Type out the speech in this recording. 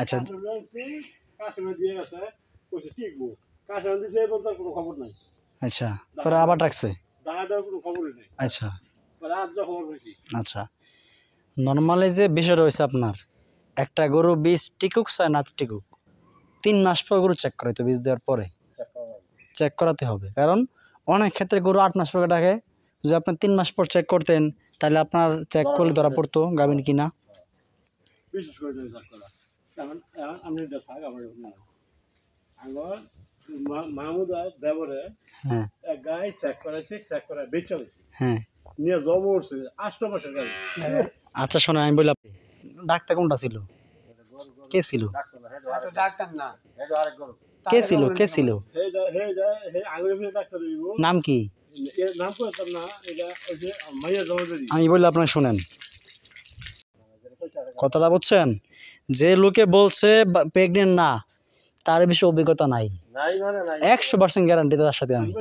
আচ্ছা আচ্ছা পরে আবার ডাকছে আচ্ছা আচ্ছা নর্মালি যে বিষয় রয়েছে আপনার একটা গরু বীজ টিকুক চায় না টিকুক 3 মাস পর গরু চেক করাইতে বীজ দেওয়ার পরে চেক করাতে হবে কারণ অনেক ক্ষেত্রে গরু 8 মাস পর ডাকে যদি আপনি 3 মাস পর চেক করতেন তাহলে আপনার চেক করলে ধরা পড়তো গাভিন কিনা মাহমুদ দেবরে এক গাই চেক করাইছে চেক করা বেচে হ্যাঁ নিয়ে জব উঠছে 8 মাসের গাই আচ্ছা শোনো আমি বললাম ডাক্তার কোনটা ছিল কে ছিল ডাক্তার না এটা আরেক গরু কে ছিল নাম কি নাম করতাম না এটা ওই যে মাইয়া জমাদারি আমি বললে আপনারা শুনেন কথাটা বুঝছেন যে লোকে বলছে প্রেগনেন্ট না তার বেশি অভিজ্ঞতা নাই 100% গ্যারান্টি তার সাথে আমি